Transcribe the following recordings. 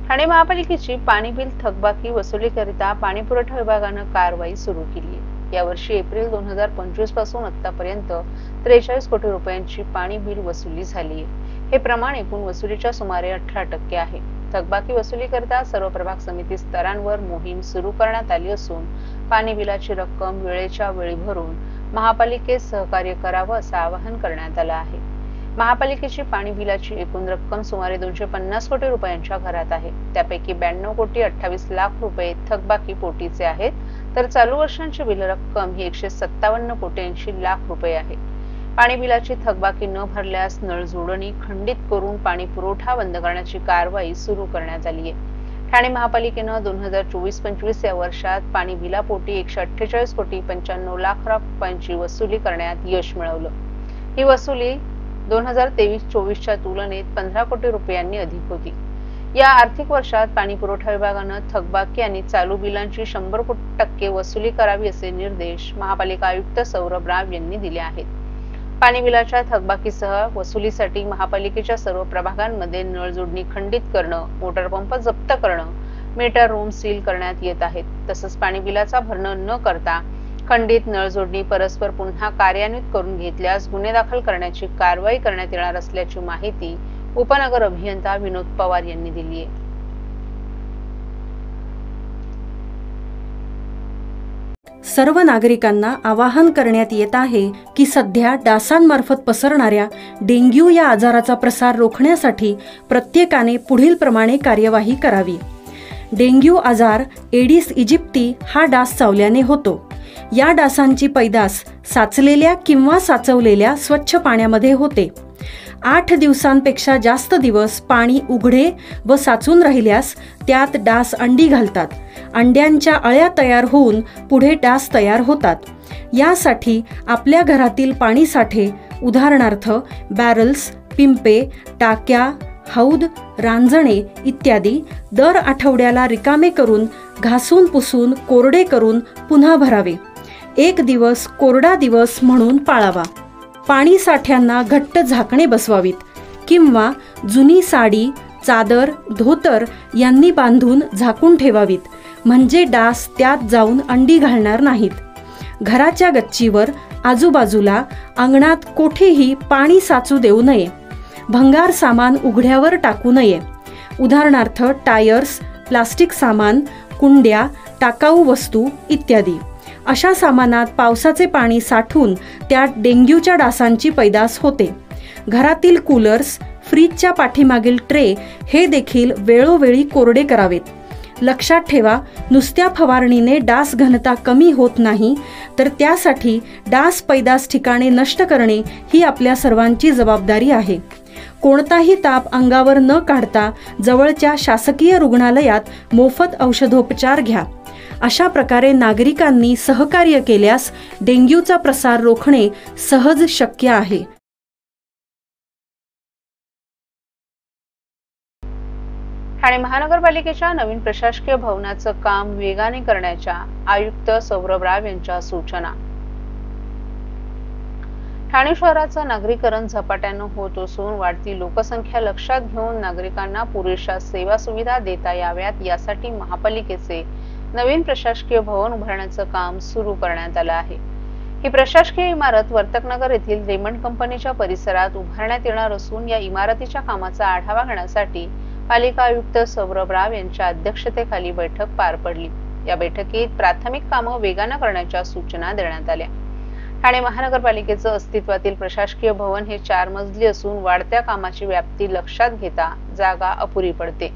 ठाणे महापालिकेची पाणी बिल थकबाकी वसुलीकरिता पाणीपुरवठा विभागानं कारवाई सुरू केली आहे। यावर्षी एप्रिल 2025 पासून आतापर्यंत 43 कोटी रुपयांची पाणी बिल वसुली झाली आहे। हे प्रमाण एकूण वसुलीच्या सुमारे 18% आहे। थकबाकी वसुलीकरिता सर्व प्रभाग समिती स्तरांवर मोहीम सुरू करण्यात आली असून पाणी बिलाची रक्कम वेळेच्या वेळी भरून महापालिकेस सहकार्य करावं असं आवाहन करण्यात आलं आहे। महापालिकेची पाणी बिलाची एकूण रक्कम सुमारे 250 कोटी रुपयांच्या घरात आहे। त्यापैकी 92 कोटी 28 लाख रुपये थकबाकी पोटीचे आहेत, तर चालू वर्षांची बिल रक्कम ही 157 कोटी 80 लाख रुपये आहे। पाणी बिलाची थकबाकी न भरल्यास नळ जोडणी खंडित करून पाणी पुरवठा बंद करण्याची कारवाई सुरू करण्यात आली आहे। ठाणे महापालिकेनं 2024-25 या वर्षात पाणी बिलापोटी 148 कोटी 95 लाख रुपयांची वसुली करण्यात यश मिळवलं। ही वसुली 2023-24 च्या तुलनेत 15 कोटी रुपयांनी अधिक होती। या आर्थिक वर्षात पाणी पुरवठा विभागानं थकबाकी आणि चालू बिलांची 100% वसुली करावी असे निर्देश महापालिका आयुक्त सौरभ राव यांनी दिले आहेत। पाणी बिलाच्या थकबाकीसह वसुलीसाठी महापालिकेच्या सर्व प्रभागांमध्ये नळ जोडणी खंडित करणं, मोटर पंप जप्त करणं, मीटर रूम सील करण्यात येत आहेत। तसंच पाणी बिलाचा भरणं न करता खंडित नळ जोडणी परस्पर पुन्हा कार्यान्वित करून घेतल्यास गुन्हे दाखल करण्याची कारवाई करण्यात येणार असल्याची माहिती उपनगर अभियंता विनोद पवार यांनी दिली आहे। सर्व नागरिकांना आवाहन करण्यात येत आहे की सध्या डासांमार्फत पसरणाऱ्या डेंग्यू या आजाराचा प्रसार रोखण्यासाठी प्रत्येकाने पुढील प्रमाणे कार्यवाही करावी। डेंग्यू आजार एडिस इजिप्ती हा डास चावल्याने होतो। या डासांची पैदास साचलेल्या किंवा साचवलेल्या स्वच्छ पाण्यामध्ये होते। 8 दिवसांपेक्षा जास्त दिवस पाणी उघडे व साचून राहिल्यास त्यात डास अंडी घालतात। अंड्यांच्या अळ्या तयार होऊन पुढे डास तयार होतात। यासाठी आपल्या घरातील पाणी साठे उदाहरणार्थ बॅरल्स, पिंपे, टाक्या, हौद, रांजणे इत्यादी दर आठवड्याला रिकामे करून घासून पुसून कोरडे करून पुन्हा भरावे। 1 दिवस कोरडा दिवस म्हणून पाळावा। पाणी साठ्यांना घट्ट झाकणे बसवावीत किंवा जुनी साडी, चादर, धोतर यांनी बांधून झाकून ठेवावीत, म्हणजे डास त्यात जाऊन अंडी घालणार नाहीत। घराच्या गच्चीवर, आजूबाजूला, अंगणात कोठेही पाणी साचू देऊ नये। भंगार सामान उघड्यावर टाकू नये, उदाहरणार्थ टायर्स, प्लास्टिक सामान, कुंड्या, टाकाऊ वस्तू इत्यादी। अशा सामानात पावसाचे पाणी साठून त्यात डेंग्यूच्या डासांची पैदास होते। घरातील कूलर्स, फ्रीजच्या पाठीमागील ट्रे हे देखील वेळोवेळी कोरडे करावेत। लक्षात ठेवा, नुसत्या फवारणीने डास घनता कमी होत नाही, तर त्यासाठी डास पैदास ठिकाणे नष्ट करणे ही आपल्या सर्वांची जबाबदारी आहे। कोणताही ताप अंगावर न काढता जवळच्या शासकीय रुग्णालयात मोफत औषधोपचार घ्या। अशा प्रकारे नागरिकांनी सहकार्य केल्यास डेंग्यूचा प्रसार रोखणे सहज शक्य आहे। ठाणे महानगरपालिकेच्या नवीन प्रशासकीय भवनाचं काम वेगाने करण्याच्या आयुक्त सौरभ राव यांच्या सूचना। ठाणे शहराचं नागरीकरण झपाट्यानं होत असून वाढती लोकसंख्या लक्षात घेऊन नागरिकांना पुरेशा सेवा सुविधा देता याव्यात यासाठी महापालिकेचे नवीन प्रशासकीय भवन उभारण्याचं काम सुरू करण्यात आलं आहे। ही प्रशासकीय इमारत वर्तकनगर येथील रेमंड कंपनीच्या परिसरात उभारण्यात येणार असून या इमारतीच्या कामाचा आढावा घेण्यासाठी पालिका आयुक्त सौरभ राव यांच्या अध्यक्षतेखाली बैठक पार पडली। या बैठकीत प्राथमिक कामं वेगानं करण्याच्या सूचना देण्यात आल्या। ठाणे महानगरपालिकेचं अस्तित्वातील प्रशासकीय भवन हे 4 मजली असून वाढत्या कामाची व्याप्ती लक्षात घेता जागा अपुरी पडते।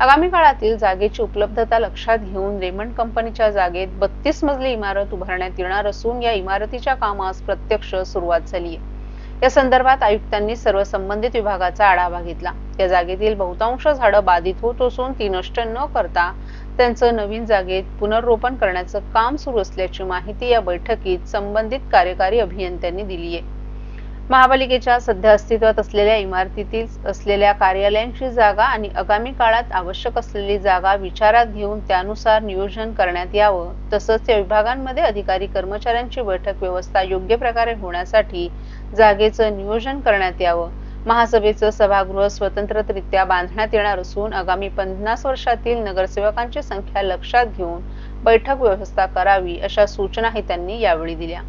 आगामी काळातील जागेची उपलब्धता लक्षात घेऊन रेमंड कंपनीच्या जागेत 32 मजली इमारत उभारण्यात येणार असून या इमारतीच्या कामास प्रत्यक्ष सुरुवात झाली आहे। या संदर्भात आयुक्तांनी सर्व संबंधित विभागाचा आढावा घेतला। या जागेतील बहुतांश झाडं बाधित होत असून ती नष्ट न करता त्यांचं नवीन जागेत पुनर्रोपण करण्याचं काम सुरू असल्याची माहिती या बैठकीत संबंधित कार्यकारी अभियंत्यांनी दिली आहे। महापालिकेच्या सध्या अस्तित्वात असलेल्या इमारतीतील असलेल्या कार्यालयांची जागा आणि आगामी काळात आवश्यक असलेली जागा विचारात घेऊन त्यानुसार नियोजन करण्यात यावं। तसंच या विभागांमध्ये अधिकारी कर्मचाऱ्यांची बैठक व्यवस्था योग्य प्रकारे होण्यासाठी जागेचं नियोजन करण्यात यावं। महासभेचं सभागृह स्वतंत्ररित्या बांधण्यात येणार असून आगामी 50 वर्षातील नगरसेवकांची संख्या लक्षात घेऊन बैठक व्यवस्था करावी अशा सूचनाही त्यांनी यावेळी दिल्या।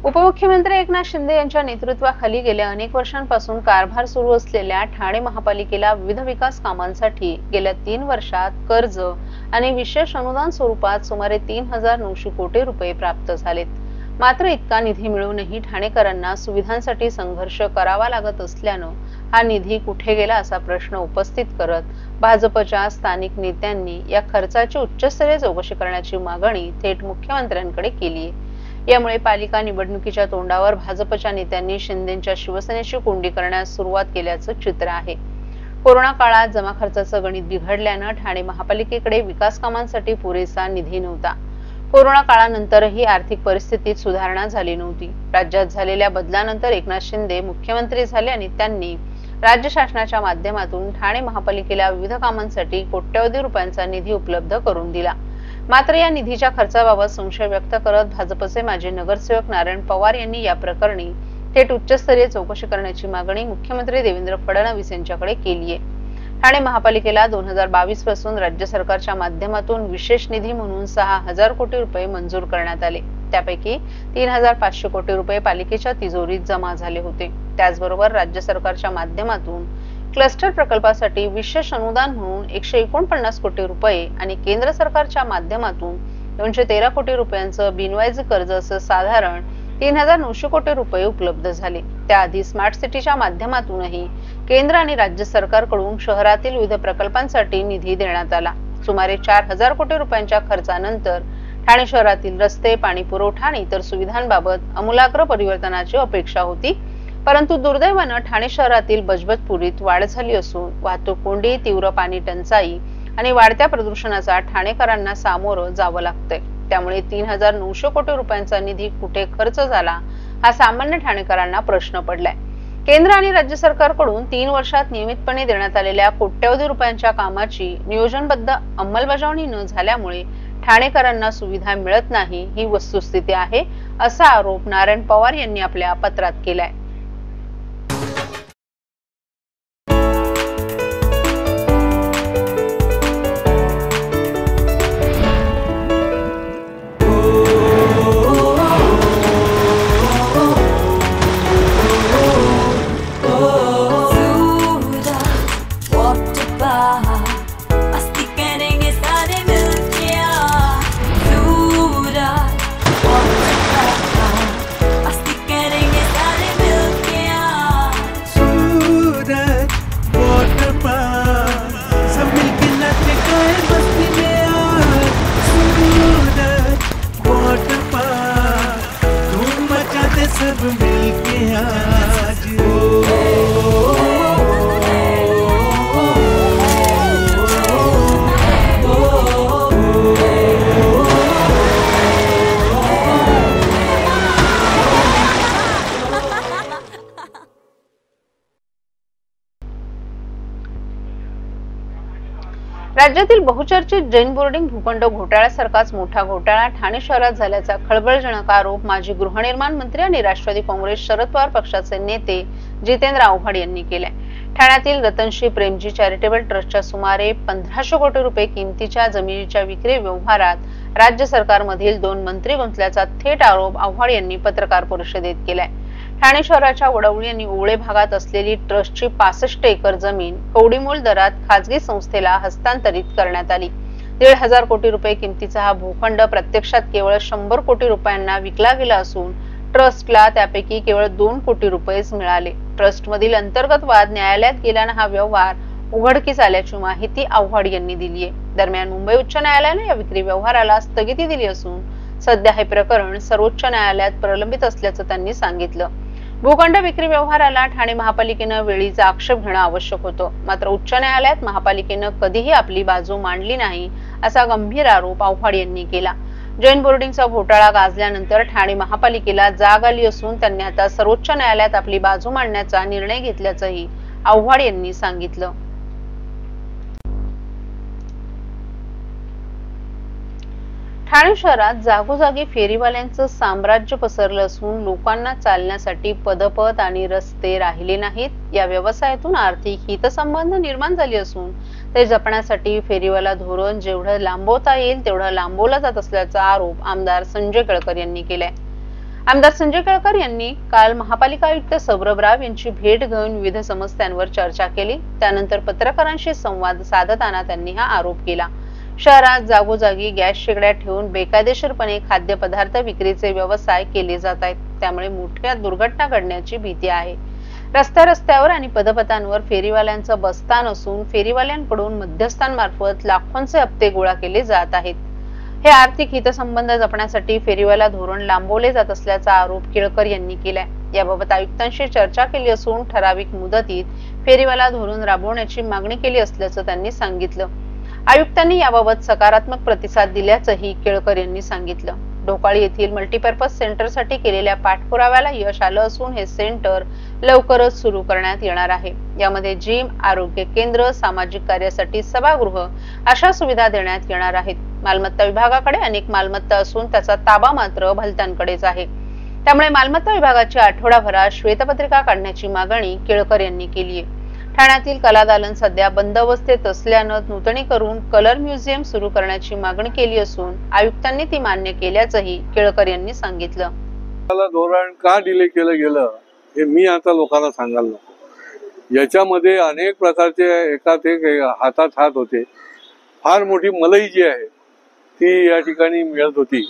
उपमुख्यमंत्री एकनाथ शिंदे यांच्या नेतृत्वाखाली गेल्या अनेक वर्षांपासून कारभार सुरू असलेल्या ठाणे महापालिकेला विविध विकास कामांसाठी गेल्या 3 वर्षात कर्ज आणि विशेष अनुदान स्वरूपात सुमारे 3,900 कोटी रुपये प्राप्त झालेत। मात्र इतका निधी मिळूनही ठाणेकरांना सुविधांसाठी संघर्ष करावा लागत असल्यानं हा निधी कुठे गेला असा प्रश्न उपस्थित करत भाजपच्या स्थानिक नेत्यांनी या खर्चाची उच्चस्तरीय चौकशी करण्याची मागणी थेट मुख्यमंत्र्यांकडे केली आहे। यामुळे पालिका निवडणुकीच्या तोंडावर भाजपच्या नेत्यांनी शिंदेंच्या शिवसेनेची कोंडी करण्यास सुरुवात केल्याचं चित्र आहे। कोरोना काळात जमा खर्चाचं गणित बिघडल्यानं ठाणे महापालिकेकडे विकास कामांसाठी पुरेसा निधी नव्हता। कोरोना काळानंतरही आर्थिक परिस्थितीत सुधारणा झाली नव्हती। राज्यात झालेल्या बदलानंतर एकनाथ शिंदे मुख्यमंत्री झाले आणि त्यांनी राज्य शासनाच्या माध्यमातून ठाणे महापालिकेला विविध कामांसाठी कोट्यवधी रुपयांचा निधी उपलब्ध करून दिला। मात्र या निधीच्या खर्चाबाबत संशय व्यक्त करत भाजपचे माजी नगरसेवक नारायण पवार यांनी या प्रकरणी थेट उच्चस्तरीय चौकशी करण्याची मागणी मुख्यमंत्री देवेंद्र फडणवीस यांच्याकडे केली आहे। ठाणे महापालिकेला 2022 पासून राज्य सरकारच्या माध्यमातून विशेष निधी म्हणून 6,000 कोटी रुपये मंजूर करण्यात आले। त्यापैकी 3,500 कोटी रुपये पालिकेच्या तिजोरीत जमा झाले होते। त्याचबरोबर राज्य सरकारच्या माध्यमातून क्लस्टर प्रकल्पासाठी विशेष अनुदान म्हणून 149 कोटी रुपये आणि केंद्र सरकारच्या माध्यमातून 213 कोटी रुपयांचं बिनव्याजी कर्ज असं साधारण 3,900 कोटी रुपये उपलब्ध झाले। त्याआधी स्मार्ट सिटीच्या माध्यमातूनही केंद्र आणि राज्य सरकारकडून शहरातील विविध प्रकल्पांसाठी निधी देण्यात आला। सुमारे 4,000 कोटी रुपयांच्या खर्चानंतर ठाणे शहरातील रस्ते, पाणी पुरवठा आणि इतर सुविधांबाबत आमूलाग्र परिवर्तनाची अपेक्षा होती। परंतु दुर्दैवानं ठाणे शहरातील बजबजपुरीत वाढ झाली असून वाहतूक कोंडी, तीव्र पाणी टंचाई आणि वाढत्या प्रदूषणाचा ठाणेकरांना सामोरं जावं लागतंय। त्यामुळे 3,900 कोटी रुपयांचा निधी कुठे खर्च झाला हा सामान्य ठाणेकरांना प्रश्न पडलाय। केंद्र आणि राज्य सरकारकडून 3 वर्षात नियमितपणे देण्यात आलेल्या कोट्यवधी रुपयांच्या कामाची नियोजनबद्ध अंमलबजावणी न झाल्यामुळे ठाणेकरांना सुविधा मिळत नाही ही वस्तुस्थिती आहे, असा आरोप नारायण पवार यांनी आपल्या पत्रात केलाय। सब मिलके आज राज्यातील बहुचर्चित जैन बोर्डिंग भूखंड घोटाळ्यासारखाच मोठा घोटाळा ठाणे शहरात झाल्याचा खळबळजनक आरोप माजी गृहनिर्माण मंत्री आणि राष्ट्रवादी काँग्रेस शरद पवार पक्षाचे नेते जितेंद्र आव्हाड यांनी केलाय। ठाण्यातील रतनश्री प्रेमजी चॅरिटेबल ट्रस्टच्या सुमारे 1,500 कोटी रुपये किमतीच्या जमिनीच्या विक्री व्यवहारात राज्य सरकारमधील 2 मंत्री गुंतल्याचा थेट आरोप आव्हाड यांनी पत्रकार परिषदेत केलाय। ठाणे शहराच्या वडवळी आणि ओवळे भागात असलेली ट्रस्टची 65 एकर जमीन कवडीमोल दरात खासगी संस्थेला हस्तांतरित करण्यात आली। 1,500 कोटी रुपये किमतीचा हा भूखंड प्रत्यक्षात केवळ 100 कोटी रुपयांना विकला गेला असून ट्रस्टला त्यापैकी केवळ 2 कोटी रुपयेच मिळाले। ट्रस्टमधील अंतर्गत वाद न्यायालयात गेल्यानं हा व्यवहार उघडकीस आल्याची माहिती आव्हाड यांनी दिली आहे। दरम्यान मुंबई उच्च न्यायालयाने या विक्री व्यवहाराला स्थगिती दिली असून सध्या हे प्रकरण सर्वोच्च न्यायालयात प्रलंबित असल्याचं त्यांनी सांगितलं। भूखंड विक्री व्यवहाराला ठाणे महापालिकेनं वेळीचा आक्षेप घेणं आवश्यक होतं, मात्र उच्च न्यायालयात महापालिकेनं कधीही आपली बाजू मांडली नाही असा गंभीर आरोप आव्हाड यांनी केला। जैन बोर्डिंगचा घोटाळा गाजल्यानंतर ठाणे महापालिकेला जाग आली असून त्यांनी आता सर्वोच्च न्यायालयात आपली बाजू मांडण्याचा निर्णय घेतल्याचंही आव्हाड यांनी सांगितलं। ठाणे शहरात जागोजागी फेरीवाल्यांचं साम्राज्य पसरलं असून लोकांना चालण्यासाठी पदपथ आणि रस्ते राहिले नाहीत. या व्यवसायातून आर्थिक हितसंबंध निर्माण झाले असून ते जपण्यासाठी फेरीवाला धोरण जेवढं लांबवता येईल तेवढं लांबवलं जात असल्याचा आरोप आमदार संजय केळकर यांनी केलाय. आमदार संजय केळकर यांनी काल महापालिका आयुक्त सौरभ राव यांची भेट घेऊन विविध समस्यांवर चर्चा केली. त्यानंतर पत्रकारांशी संवाद साधताना त्यांनी हा आरोप केला. शहरात जागोजागी गॅस शेगड्या ठेवून बेकायदेशीरपणे खाद्यपदार्थ विक्रीचे व्यवसाय केले जात आहेत. त्यामुळे मोठ्या दुर्घटना घडण्याची भीती आहे. रस्त्यावर आणि पदपथांवर फेरीवाल्यांचं बस्तान असून फेरीवाल्यांकडून मध्यस्थांमार्फत लाखोंचे हप्ते गोळा केले जात आहेत. हे आर्थिक हितसंबंध जपण्यासाठी फेरीवाला धोरण लांबवले जात असल्याचा आरोप केळकर यांनी केलाय. याबाबत आयुक्तांशी चर्चा केली असून ठराविक मुदतीत फेरीवाला धोरण राबवण्याची मागणी केली असल्याचं त्यांनी सांगितलं. आयुक्तांनी याबाबत सकारात्मक प्रतिसाद दिल्याचंही केळकर यांनी सांगितलं. ढोकाळी येथील मल्टीपर्पज सेंटरसाठी केलेल्या पाठपुराव्याला यश आलं असून हे सेंटर लवकरच सुरू करण्यात येणार आहे. यामध्ये जिम, आरोग्य केंद्र, सामाजिक कार्यासाठी सभागृह अशा सुविधा देण्यात येणार आहेत. मालमत्ता विभागाकडे अनेक मालमत्ता असून त्याचा ताबा मात्र भलत्यांकडेच आहे. त्यामुळे मालमत्ता विभागाची आठवडाभरात श्वेतपत्रिका काढण्याची मागणी केळकर यांनी केली आहे. ठाण्यातील कला दालन सध्या बंद अवस्थेत असल्यानं नूतनीकरून कलर म्युझियम सुरू करण्याची मागणी केली असून आयुक्तांनी ती मान्य केल्याचंही केळकर यांनी सांगितलं. धोरण का डिले केलं गेलं हे मी आता लोकांना सांगायला नको. याच्यामध्ये अनेक प्रकारचे एकात एक हातात हात होते. फार मोठी मलई जी आहे ती या ठिकाणी मिळत होती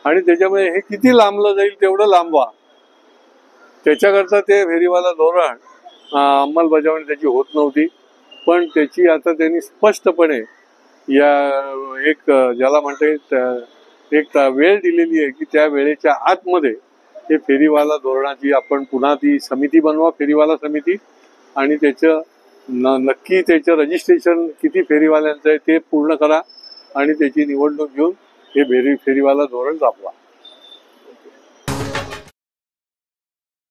आणि त्याच्यामुळे हे किती लांबलं जाईल तेवढं लांबवा, त्याच्याकरता ते फेरीवाला धोरण अंमलबजावणी त्याची होत नव्हती. पण त्याची आता त्यांनी स्पष्टपणे या एक ज्याला म्हणता एक वेळ दिलेली आहे की त्या वेळेच्या आतमध्ये हे फेरीवाला धोरणाची आपण पुन्हा ती समिती बनवा, फेरीवाला समिती, आणि त्याचं नक्की त्याचं रजिस्ट्रेशन किती फेरीवाल्यांचं आहे ते पूर्ण करा आणि त्याची निवडणूक घेऊन हे फेरीवाला धोरण राबवा.